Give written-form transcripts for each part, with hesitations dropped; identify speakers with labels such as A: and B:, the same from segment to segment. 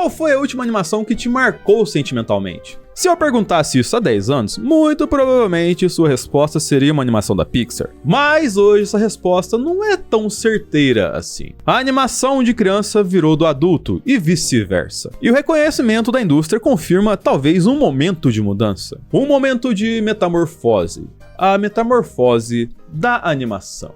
A: Qual foi a última animação que te marcou sentimentalmente? Se eu perguntasse isso há 10 anos, muito provavelmente sua resposta seria uma animação da Pixar. Mas hoje essa resposta não é tão certeira assim. A animação de criança virou do adulto e vice-versa. E o reconhecimento da indústria confirma talvez um momento de mudança. Um momento de metamorfose. A metamorfose da animação.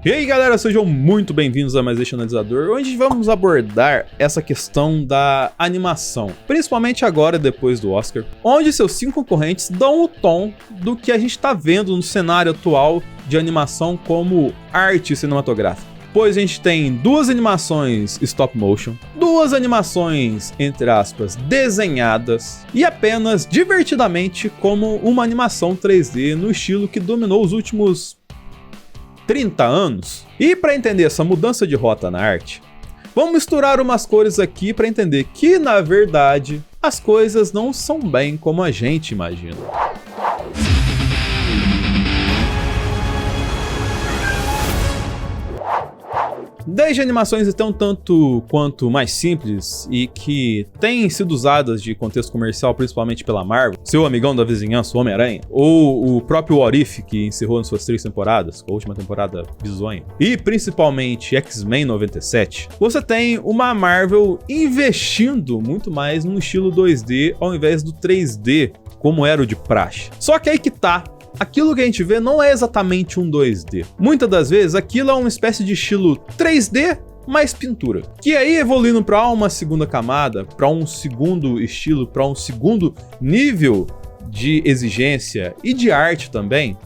A: E aí galera, sejam muito bem-vindos a mais este analisador, onde vamos abordar essa questão da animação, principalmente agora depois do Oscar, onde seus 5 concorrentes dão o tom do que a gente está vendo no cenário atual de animação como arte cinematográfica. Pois a gente tem 2 animações stop motion, 2 animações, entre aspas, desenhadas, e apenas divertidamente como uma animação 3D no estilo que dominou os últimos 30 anos. E para entender essa mudança de rota na arte, vamos misturar umas cores aqui para entender que, na verdade, as coisas não são bem como a gente imagina. Desde animações então tanto quanto mais simples e que têm sido usadas de contexto comercial principalmente pela Marvel, seu amigão da vizinhança, o Homem-Aranha, ou o próprio What If, que encerrou nas suas 3 temporadas, com a última temporada bizonha, e principalmente X-Men 97, você tem uma Marvel investindo muito mais num estilo 2D ao invés do 3D, como era o de praxe. Só que aí que tá. Aquilo que a gente vê não é exatamente um 2D. Muitas das vezes aquilo é uma espécie de estilo 3D mais pintura. Que aí evoluindo para uma segunda camada, para um segundo estilo, para um segundo nível de exigência e de arte também,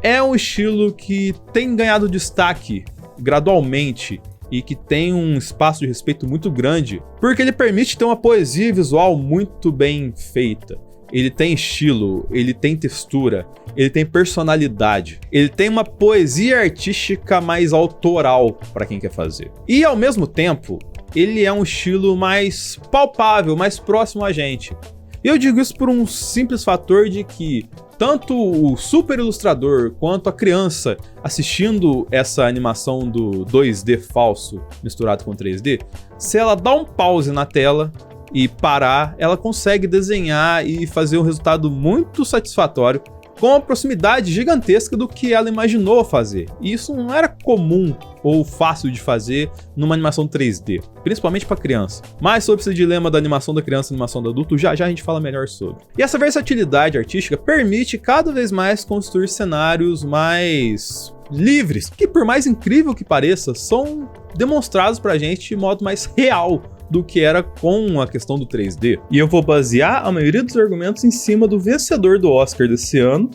A: é um estilo que tem ganhado destaque gradualmente e que tem um espaço de respeito muito grande, porque ele permite ter uma poesia visual muito bem feita. Ele tem estilo, ele tem textura, ele tem personalidade, ele tem uma poesia artística mais autoral para quem quer fazer. E ao mesmo tempo, ele é um estilo mais palpável, mais próximo a gente. E eu digo isso por um simples fator de que tanto o super ilustrador quanto a criança assistindo essa animação do 2D falso misturado com 3D, se ela dá um pause na tela e parar, ela consegue desenhar e fazer um resultado muito satisfatório com a proximidade gigantesca do que ela imaginou fazer. E isso não era comum ou fácil de fazer numa animação 3D, principalmente para criança. Mas sobre esse dilema da animação da criança e animação do adulto, já a gente fala melhor sobre. E essa versatilidade artística permite cada vez mais construir cenários mais livres, que por mais incrível que pareça, são demonstrados pra gente de modo mais real do que era com a questão do 3D. E eu vou basear a maioria dos argumentos em cima do vencedor do Oscar desse ano,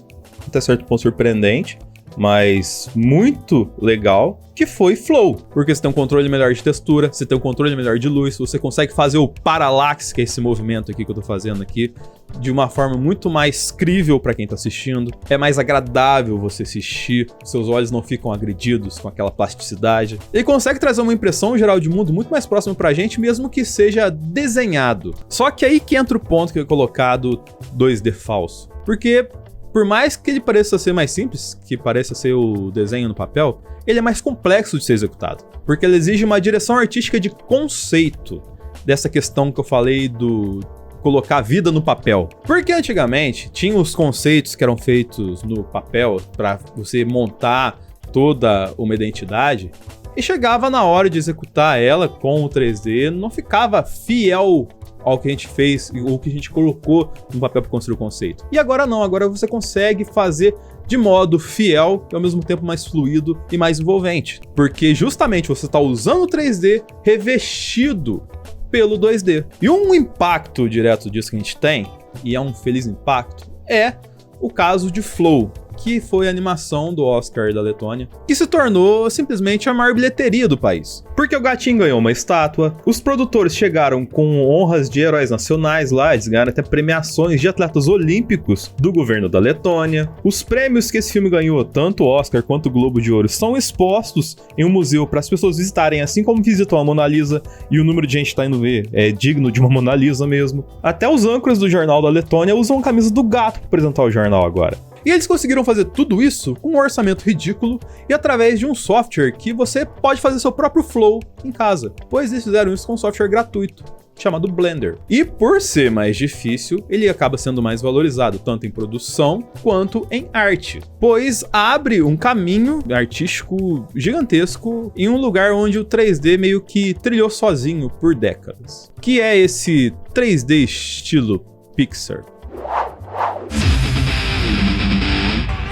A: até certo ponto surpreendente, mas muito legal, que foi Flow. Porque você tem um controle melhor de textura, você tem um controle melhor de luz, você consegue fazer o parallax, que é esse movimento aqui que eu tô fazendo aqui, de uma forma muito mais crível para quem tá assistindo. É mais agradável você assistir, seus olhos não ficam agredidos com aquela plasticidade. Ele consegue trazer uma impressão geral de mundo muito mais próximo pra gente, mesmo que seja desenhado. Só que aí que entra o ponto que é colocado 2D falso. Porque por mais que ele pareça ser mais simples, que pareça ser o desenho no papel, ele é mais complexo de ser executado. Porque ele exige uma direção artística de conceito dessa questão que eu falei do colocar vida no papel. Porque antigamente tinha os conceitos que eram feitos no papel para você montar toda uma identidade e chegava na hora de executar ela com o 3D, não ficava fiel ao que a gente fez, ou que a gente colocou no papel para construir o conceito. E agora não, agora você consegue fazer de modo fiel e ao mesmo tempo mais fluido e mais envolvente. Porque justamente você está usando o 3D revestido pelo 2D. E um impacto direto disso que a gente tem, e é um feliz impacto, é o caso de Flow, que foi a animação do Oscar da Letônia, que se tornou simplesmente a maior bilheteria do país. Porque o gatinho ganhou uma estátua, os produtores chegaram com honras de heróis nacionais lá, eles ganharam até premiações de atletas olímpicos do governo da Letônia. Os prêmios que esse filme ganhou, tanto o Oscar quanto o Globo de Ouro, são expostos em um museu para as pessoas visitarem, assim como visitam a Mona Lisa, e o número de gente que tá indo ver é digno de uma Mona Lisa mesmo. Até os âncoras do jornal da Letônia usam a camisa do gato para apresentar o jornal agora. E eles conseguiram fazer tudo isso com um orçamento ridículo e através de um software que você pode fazer seu próprio flow em casa, pois eles fizeram isso com um software gratuito chamado Blender. E por ser mais difícil, ele acaba sendo mais valorizado tanto em produção quanto em arte, pois abre um caminho artístico gigantesco em um lugar onde o 3D meio que trilhou sozinho por décadas, que é esse 3D estilo Pixar.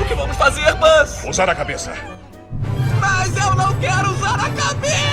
B: O que vamos fazer, Buzz?
C: Usar a cabeça.
B: Mas eu não quero usar a cabeça!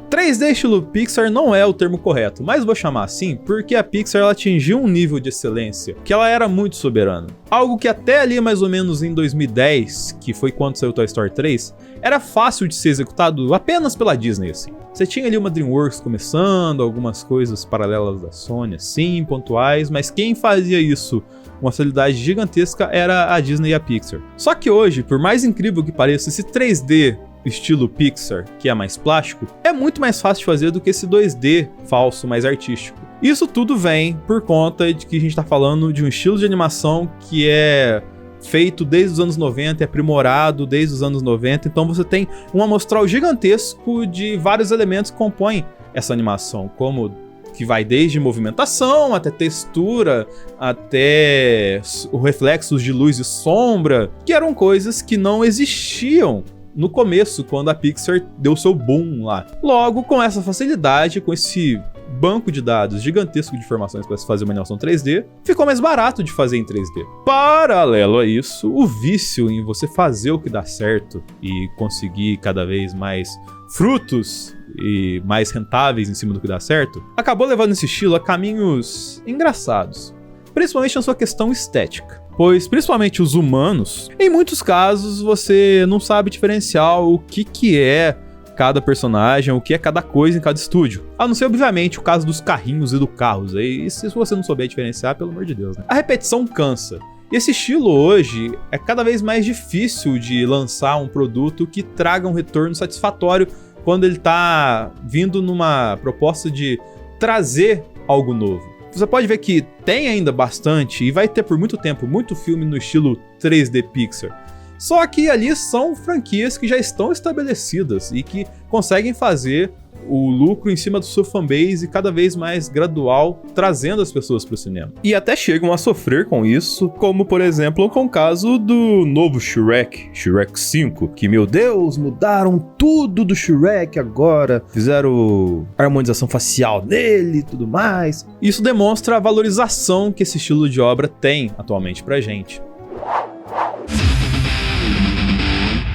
A: 3D estilo Pixar não é o termo correto, mas vou chamar assim porque a Pixar ela atingiu um nível de excelência que ela era muito soberana. Algo que até ali mais ou menos em 2010, que foi quando saiu Toy Story 3, era fácil de ser executado apenas pela Disney, assim. Você tinha ali uma DreamWorks começando, algumas coisas paralelas da Sony, assim, pontuais, mas quem fazia isso com uma facilidade gigantesca era a Disney e a Pixar. Só que hoje, por mais incrível que pareça, esse 3D estilo Pixar, que é mais plástico, é muito mais fácil de fazer do que esse 2D falso, mais artístico. Isso tudo vem por conta de que a gente tá falando de um estilo de animação que é feito desde os anos 90, é aprimorado desde os anos 90, então você tem um amostral gigantesco de vários elementos que compõem essa animação, como que vai desde movimentação, até textura, até reflexos de luz e sombra, que eram coisas que não existiam no começo, quando a Pixar deu seu boom lá. Logo, com essa facilidade, com esse banco de dados gigantesco de informações para se fazer uma animação 3D, ficou mais barato de fazer em 3D. Paralelo a isso, o vício em você fazer o que dá certo e conseguir cada vez mais frutos e mais rentáveis em cima do que dá certo, acabou levando esse estilo a caminhos engraçados, principalmente na sua questão estética. Pois, principalmente os humanos, em muitos casos você não sabe diferenciar o que é cada personagem, o que é cada coisa em cada estúdio. A não ser, obviamente, o caso dos carrinhos e do carros. E se você não souber diferenciar, pelo amor de Deus, né? A repetição cansa. E esse estilo hoje é cada vez mais difícil de lançar um produto que traga um retorno satisfatório quando ele tá vindo numa proposta de trazer algo novo. Você pode ver que tem ainda bastante, e vai ter por muito tempo, muito filme no estilo 3D Pixar. Só que ali são franquias que já estão estabelecidas e que conseguem fazer o lucro em cima do seu fanbase cada vez mais gradual, trazendo as pessoas para o cinema. E até chegam a sofrer com isso, como por exemplo com o caso do novo Shrek 5, que meu Deus, mudaram tudo do Shrek agora, fizeram harmonização facial nele e tudo mais. Isso demonstra a valorização que esse estilo de obra tem atualmente pra gente.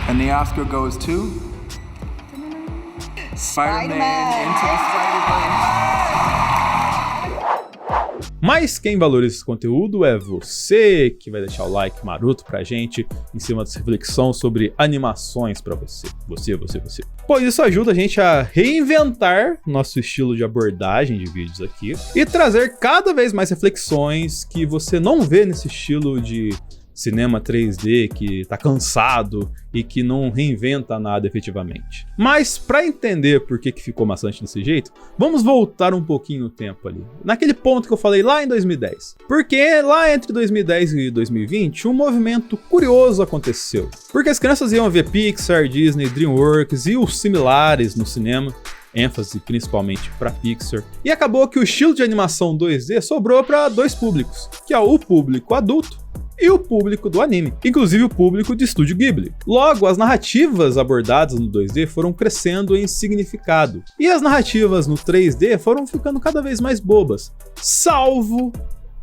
D: And the Oscar goes to Spider-Man Into the Spider-Verse.
A: Mas quem valoriza esse conteúdo é você, que vai deixar o like maroto pra gente em cima dessa reflexão sobre animações pra você. Você. Pois isso ajuda a gente a reinventar nosso estilo de abordagem de vídeos aqui e trazer cada vez mais reflexões que você não vê nesse estilo de cinema 3D que tá cansado e que não reinventa nada efetivamente. Mas para entender por que ficou maçante desse jeito, vamos voltar um pouquinho no tempo ali, naquele ponto que eu falei lá em 2010. Porque lá entre 2010 e 2020, um movimento curioso aconteceu. Porque as crianças iam ver Pixar, Disney, DreamWorks e os similares no cinema, ênfase principalmente para Pixar. E acabou que o estilo de animação 2D sobrou para dois públicos, que é o público adulto e o público do anime, inclusive o público de Estúdio Ghibli. Logo, as narrativas abordadas no 2D foram crescendo em significado, e as narrativas no 3D foram ficando cada vez mais bobas, salvo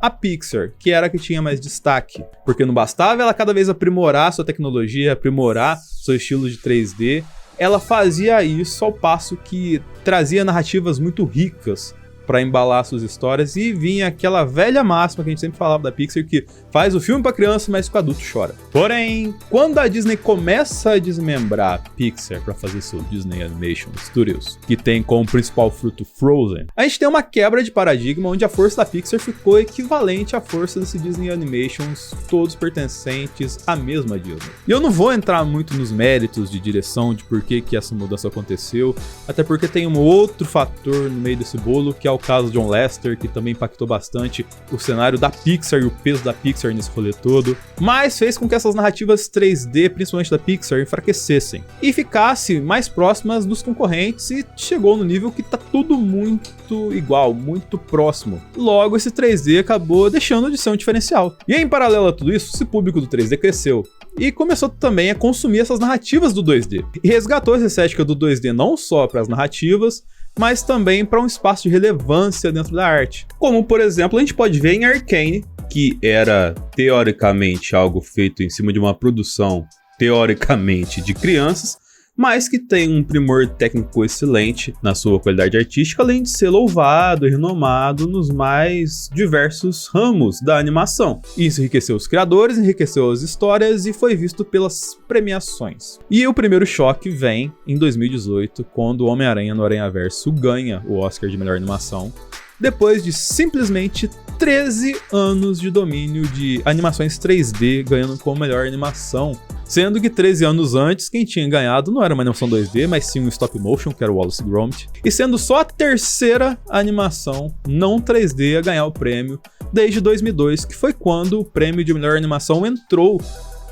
A: a Pixar, que era a que tinha mais destaque, porque não bastava ela cada vez aprimorar sua tecnologia, aprimorar seu estilo de 3D, ela fazia isso ao passo que trazia narrativas muito ricas para embalar suas histórias, e vinha aquela velha máxima que a gente sempre falava da Pixar, que faz o filme para criança, mas que o adulto chora. Porém, quando a Disney começa a desmembrar a Pixar para fazer seu Disney Animation Studios, que tem como principal fruto Frozen, a gente tem uma quebra de paradigma onde a força da Pixar ficou equivalente à força desse Disney Animations, todos pertencentes à mesma Disney. E eu não vou entrar muito nos méritos de direção, de por que essa mudança aconteceu, até porque tem um outro fator no meio desse bolo, que é o o caso de John Lasseter, que também impactou bastante o cenário da Pixar e o peso da Pixar nesse rolê todo, mas fez com que essas narrativas 3D, principalmente da Pixar, enfraquecessem e ficasse mais próximas dos concorrentes e chegou no nível que tá tudo muito igual, muito próximo. Logo, esse 3D acabou deixando de ser um diferencial. E em paralelo a tudo isso, esse público do 3D cresceu e começou também a consumir essas narrativas do 2D. E resgatou essa estética do 2D não só para as narrativas, mas também para um espaço de relevância dentro da arte. Como, por exemplo, a gente pode ver em Arcane, que era teoricamente algo feito em cima de uma produção teoricamente de crianças, mas que tem um primor técnico excelente na sua qualidade artística, além de ser louvado e renomado nos mais diversos ramos da animação. Isso enriqueceu os criadores, enriqueceu as histórias e foi visto pelas premiações. E o primeiro choque vem em 2018, quando o Homem-Aranha no Aranhaverso ganha o Oscar de melhor animação, depois de simplesmente 13 anos de domínio de animações 3D ganhando como melhor animação. Sendo que 13 anos antes, quem tinha ganhado não era uma animação 2D, mas sim um stop motion, que era o Wallace e Gromit. E sendo só a terceira animação não 3D a ganhar o prêmio desde 2002, que foi quando o prêmio de melhor animação entrou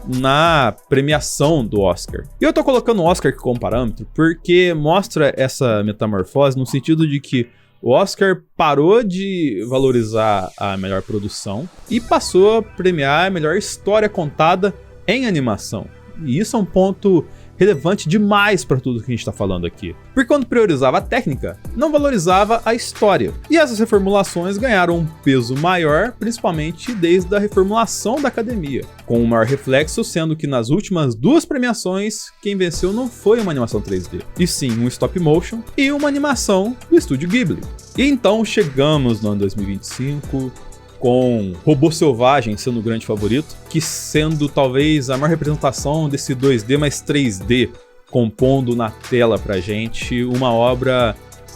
A: na premiação do Oscar. E eu tô colocando o Oscar aqui como parâmetro porque mostra essa metamorfose no sentido de que o Oscar parou de valorizar a melhor produção e passou a premiar a melhor história contada em animação. E isso é um ponto relevante demais para tudo que a gente está falando aqui. Porque quando priorizava a técnica, não valorizava a história. E essas reformulações ganharam um peso maior, principalmente desde a reformulação da academia, com um maior reflexo sendo que nas últimas duas premiações, quem venceu não foi uma animação 3D, e sim um stop motion e uma animação do estúdio Ghibli. E então chegamos no ano 2025, com Robô Selvagem sendo o grande favorito, que sendo talvez a maior representação desse 2D mais 3D, compondo na tela pra gente uma obra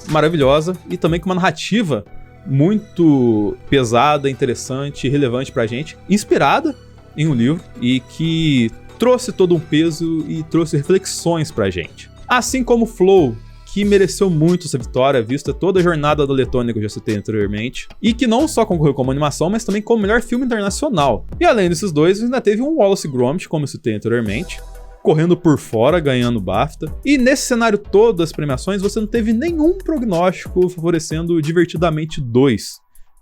A: maravilhosa e também com uma narrativa muito pesada, interessante e relevante pra gente, inspirada em um livro e que trouxe todo um peso e trouxe reflexões pra gente. Assim como Flow, que mereceu muito essa vitória, vista toda a jornada da Letônia que eu já citei anteriormente, e que não só concorreu como animação, mas também como melhor filme internacional. E além desses dois, ainda teve um Wallace e Gromit, como eu citei anteriormente, correndo por fora, ganhando BAFTA. E nesse cenário todo das premiações, você não teve nenhum prognóstico favorecendo Divertidamente 2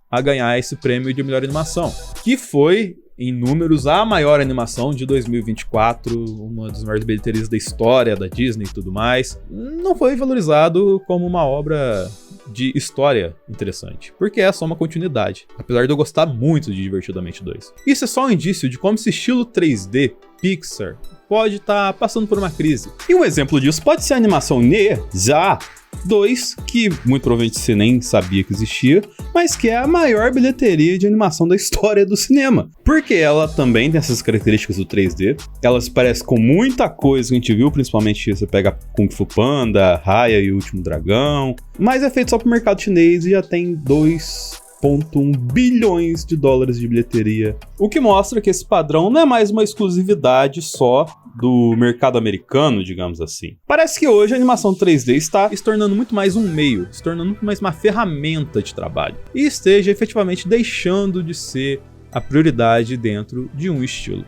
A: a ganhar esse prêmio de melhor animação, que foi, em números, a maior animação de 2024, uma das maiores bilheterias da história da Disney e tudo mais. Não foi valorizado como uma obra de história interessante, porque é só uma continuidade, apesar de eu gostar muito de Divertidamente 2. Isso é só um indício de como esse estilo 3D Pixar pode estar passando por uma crise. E um exemplo disso pode ser a animação Neza 2, que muito provavelmente você nem sabia que existia, mas que é a maior bilheteria de animação da história do cinema. Porque ela também tem essas características do 3D, ela se parece com muita coisa que a gente viu, principalmente você pega Kung Fu Panda, Raya e o Último Dragão, mas é feito só pro mercado chinês e já tem 2,1 bilhões de dólares de bilheteria. O que mostra que esse padrão não é mais uma exclusividade só do mercado americano, digamos assim. Parece que hoje a animação 3D está se tornando muito mais um meio, se tornando muito mais uma ferramenta de trabalho, e esteja efetivamente deixando de ser a prioridade dentro de um estilo.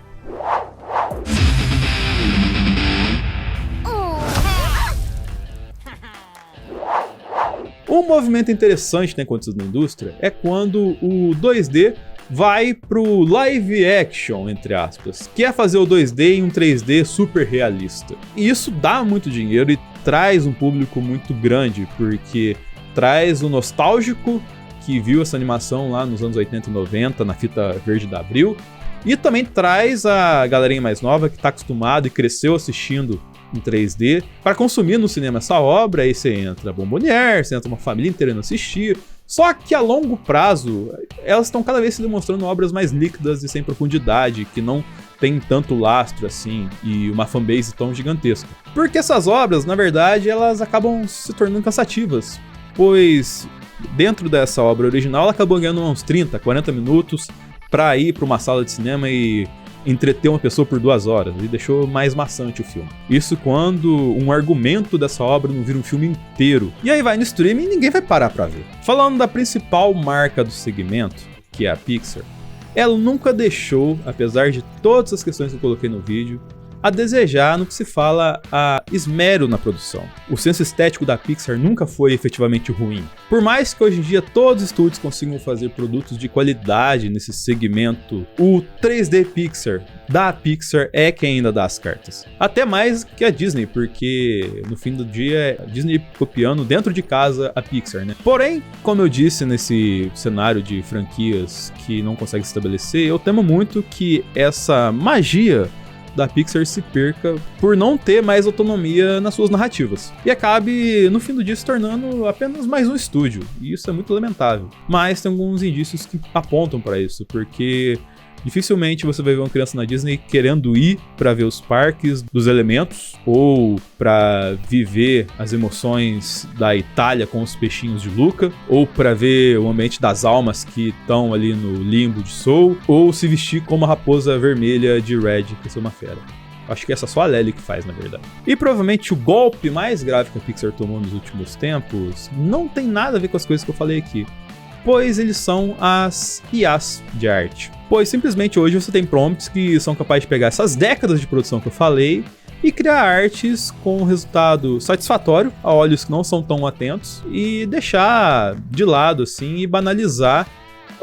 A: Um movimento interessante que tem acontecido na indústria é quando o 2D vai pro live action, entre aspas, que é fazer o 2D em um 3D super realista. E isso dá muito dinheiro e traz um público muito grande, porque traz o nostálgico que viu essa animação lá nos anos 80 e 90 na fita verde da Abril, e também traz a galerinha mais nova que tá acostumado e cresceu assistindo em 3D para consumir no cinema essa obra. Aí você entra bombonier, você entra uma família inteira indo assistir. Só que a longo prazo, elas estão cada vez se demonstrando obras mais líquidas e sem profundidade, que não tem tanto lastro assim, e uma fanbase tão gigantesca. Porque essas obras, na verdade, elas acabam se tornando cansativas, pois dentro dessa obra original ela acabou ganhando uns 30, 40 minutos para ir para uma sala de cinema e entreter uma pessoa por 2 horas e deixou mais maçante o filme. Isso quando um argumento dessa obra não vira um filme inteiro. E aí vai no streaming e ninguém vai parar pra ver. Falando da principal marca do segmento, que é a Pixar, ela nunca deixou, apesar de todas as questões que eu coloquei no vídeo, a desejar no que se fala a esmero na produção. O senso estético da Pixar nunca foi efetivamente ruim. Por mais que hoje em dia todos os estúdios consigam fazer produtos de qualidade nesse segmento, o 3D Pixar da Pixar é quem ainda dá as cartas. Até mais que a Disney, porque no fim do dia é a Disney copiando dentro de casa a Pixar, né? Porém, como eu disse nesse cenário de franquias que não consegue se estabelecer, eu temo muito que essa magia da Pixar se perca por não ter mais autonomia nas suas narrativas. E acabe, no fim do dia, se tornando apenas mais um estúdio. E isso é muito lamentável. Mas tem alguns indícios que apontam para isso, porque dificilmente você vai ver uma criança na Disney querendo ir para ver os parques dos elementos ou para viver as emoções da Itália com os peixinhos de Luca, ou para ver o ambiente das almas que estão ali no limbo de Soul, ou se vestir como a raposa vermelha de Red, que é uma fera. Acho que essa só a Lely que faz, na verdade. E provavelmente o golpe mais grave que a Pixar tomou nos últimos tempos não tem nada a ver com as coisas que eu falei aqui, pois eles são as IAs de arte. Pois simplesmente hoje você tem prompts que são capazes de pegar essas décadas de produção que eu falei e criar artes com um resultado satisfatório a olhos que não são tão atentos e deixar de lado assim e banalizar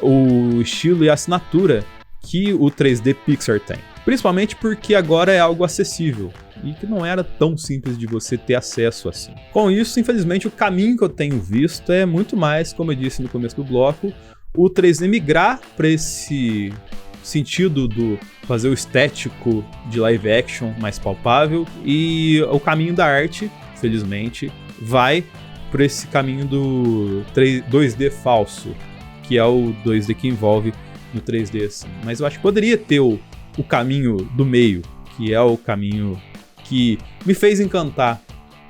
A: o estilo e a assinatura que o 3D Pixar tem. Principalmente porque agora é algo acessível e que não era tão simples de você ter acesso assim. Com isso, infelizmente, o caminho que eu tenho visto é muito mais, como eu disse no começo do bloco, o 3D migrar para esse sentido do fazer o estético de live action mais palpável, e o caminho da arte, felizmente, vai para esse caminho do 2D falso, que é o 2D que envolve no 3D assim. Mas eu acho que poderia ter o caminho do meio, que é o caminho que me fez encantar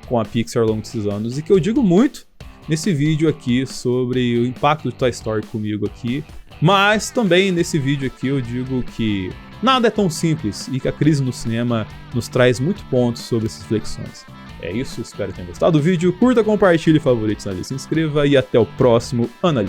A: com a Pixar ao longo desses anos, e que eu digo muito nesse vídeo aqui sobre o impacto de Toy Story comigo aqui, mas também nesse vídeo aqui eu digo que nada é tão simples e que a crise no cinema nos traz muitos pontos sobre essas reflexões. É isso, espero que tenham gostado do vídeo, curta, compartilhe, favorite, se inscreva e até o próximo Analista.